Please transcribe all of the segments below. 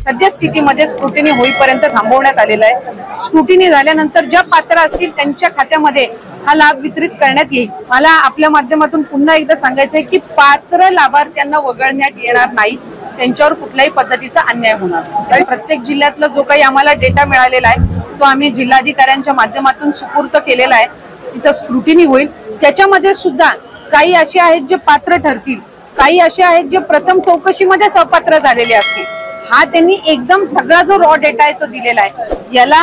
सध्या स्थितीमध्ये स्क्रुटिनी होईपर्यंत थांबवण्यात आलेला आहे। स्क्रुटिनी झाल्यानंतर ज्या पात्र असतील त्यांच्या खात्यामध्ये हा लाभ वितरित करण्यात येईल। मला आपल्या माध्यमातून पुन्हा एकदा सांगायचं आहे की पात्र लाभार्थ्यांना वगळण्यात येणार नाही, त्यांच्यावर कुठल्याही पद्धतीचा अन्याय होणार नाही। प्रत्येक जिल्ह्यातला जो काही आम्हाला डेटा मिळालेला आहे तो आम्ही जिल्हाधिकाऱ्यांच्या माध्यमातून सुपूर्द केलेला आहे। तिथं स्क्रुटिनी होईल, त्याच्यामध्ये सुद्धा काही असे आहेत जे पात्र ठरतील, काही असे आहेत जे प्रथम चौकशीमध्येच अपात्र झालेले असतील। हा त्यांनी एकदम सगळा जो रॉ डेटा आहे तो दिलेला आहे। याला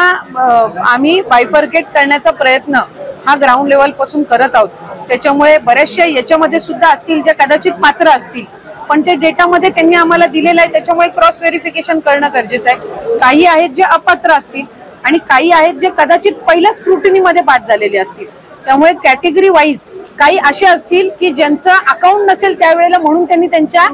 आम्ही बायफर्केट करण्याचा प्रयत्न हा ग्राउंड लेवल पासून करत आहोत। त्याच्यामुळे बरेचशा याच्यामध्ये सुद्धा असतील जे कदाचित पात्र असतील, पण ते डेटामध्ये त्यांनी आम्हाला दिलेलं आहे, त्याच्यामुळे क्रॉस व्हेरिफिकेशन करणं गरजेचं आहे। काही आहेत जे अपात्र असतील आणि काही आहेत जे कदाचित पहिल्या स्क्रुटिनीमध्ये बाद झालेले असतील। त्यामुळे कॅटेगरी वाईज काही असे असतील की ज्यांचं अकाउंट नसेल त्यावेळेला म्हणून त्यांनी त्यांच्या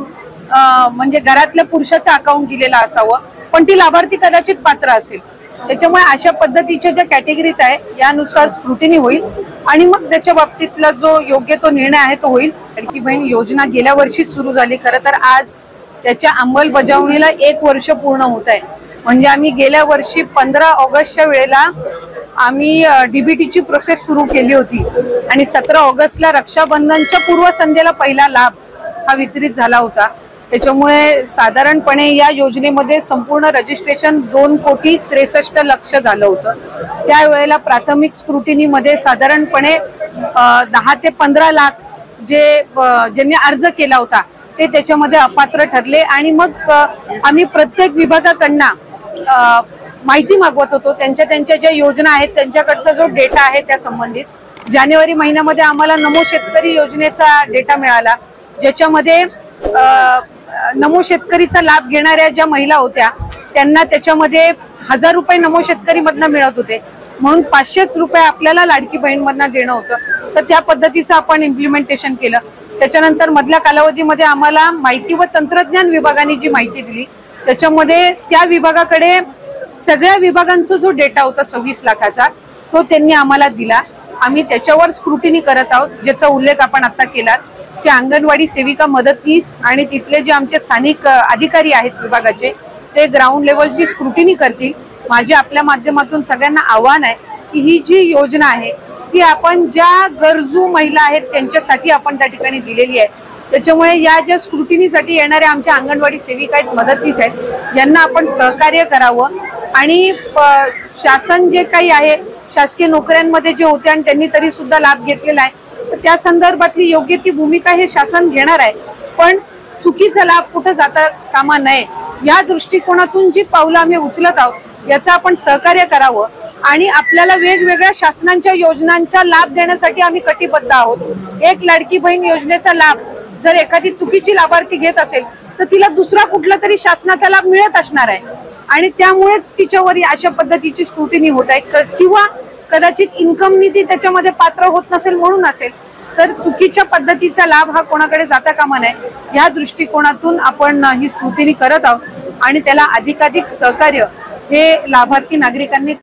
म्हणजे घरातल्या पुरुषाचं अकाउंट दिलेलं असावं, पण ती लाभार्थी कदाचित पात्र असेल। त्याच्यामुळे अशा पद्धतीच्या ज्या कॅटेगरीज आहे यानुसार स्क्रुटिनी होईल आणि मग त्याच्या बाबतीतला जो योग्य तो निर्णय आहे तो होईल। लाडकी बहीण योजना गेल्या वर्षी सुरू झाली, खरं तर आज त्याच्या अंमलबजावणीला 1 वर्ष पूर्ण होत आहे। म्हणजे आम्ही गेल्या वर्षी 15 ऑगस्टच्या वेळेला आम्ही डीबीटीची प्रोसेस सुरू केली होती आणि 17 ऑगस्टला रक्षाबंधनच्या पूर्वसंध्येला पहिला लाभ हा वितरित झाला होता। त्याच्यामुळे साधारणपणे या योजनेमध्ये संपूर्ण रजिस्ट्रेशन 2,63,00,000 झालं होतं। त्यावेळेला प्राथमिक स्क्रुटिनीमध्ये साधारणपणे 10 ते 15 लाख ज्यांनी अर्ज केला होता ते त्याच्यामध्ये अपात्र ठरले आणि मग आम्ही प्रत्येक विभागाकडनं माहिती मागवत होतो, त्यांच्या ज्या योजना आहेत त्यांच्याकडचा जो डेटा आहे त्या संबंधित। जानेवारी महिन्यामध्ये आम्हाला नमो शेतकरी योजनेचा डेटा मिळाला, ज्याच्यामध्ये नमो शेतकरीचा लाभ घेणाऱ्या ज्या महिला होत्या त्यांना त्याच्यामध्ये 1000 रुपये नमो शेतकरी मधनं मिळत होते, म्हणून 500 रुपये आपल्याला लाडकी बहीण मधनं देणं होतं। तर त्या पद्धतीचं आपण इम्प्लिमेंटेशन केलं। त्याच्यानंतर मधल्या कालावधीमध्ये आम्हाला माहिती व तंत्रज्ञान विभागाने जी माहिती दिली त्याच्यामध्ये त्या विभागाकडे सगळ्या विभागांचा जो डेटा होता 26 लाखाचा तो त्यांनी आम्हाला दिला। आम्ही त्याच्यावर स्क्रुटिनी करत आहोत, ज्याचा उल्लेख आपण आता केला। ते अंगणवाडी सेविका मदतनीस आणि तिथले जे आमचे स्थानिक अधिकारी आहेत विभागाचे ते ग्राउंड लेवलची स्क्रुटिनी करतील। माझे आपल्या माध्यमातून सगळ्यांना आव्हान आहे की ही जी योजना आहे ती आपण ज्या गरजू महिला आहेत त्यांच्यासाठी आपण त्या ठिकाणी दिलेली आहे। त्याच्यामुळे या ज्या स्क्रुटिनीसाठी येणाऱ्या आमच्या अंगणवाडी सेविका आहेत, मदतनीस आहेत, यांना आपण सहकार्य करावं आणि शासन जे काही आहे शासकीय नोकऱ्यांमध्ये जे होते आणि त्यांनी तरी सुद्धा लाभ घेतलेला आहे तर त्या संदर्भातली योग्य ती भूमिका हे शासन घेणार आहे, पण चुकीचा लाभ कुठं जाता कामा नये या दृष्टिकोनातून जी पावलं आम्ही उचलत आहोत याचं आपण सहकार्य करावं आणि आपल्याला वेगवेगळ्या शासनांच्या योजनांचा लाभ देण्यासाठी आम्ही कटिबद्ध आहोत। एक लाडकी बहीण योजनेचा लाभ जर एखादी चुकीची लाभार्थी घेत असेल तर तिला दुसरा कुठला तरी शासनाचा लाभ मिळत असणार आहे आणि त्यामुळेच तिच्यावर अशा पद्धतीची स्क्रुटिनी होत आहे किंवा कदाचित इन्कम निधी त्याच्यामध्ये पात्र होत नसेल म्हणून असेल, तर चुकीच्या पद्धतीचा लाभ हा कोणाकडे जाता कामा नये या दृष्टिकोनातून आपण ही स्क्रुटिनी करत आहोत आणि त्याला अधिकाधिक सहकार्य हे लाभार्थी नागरिकांनी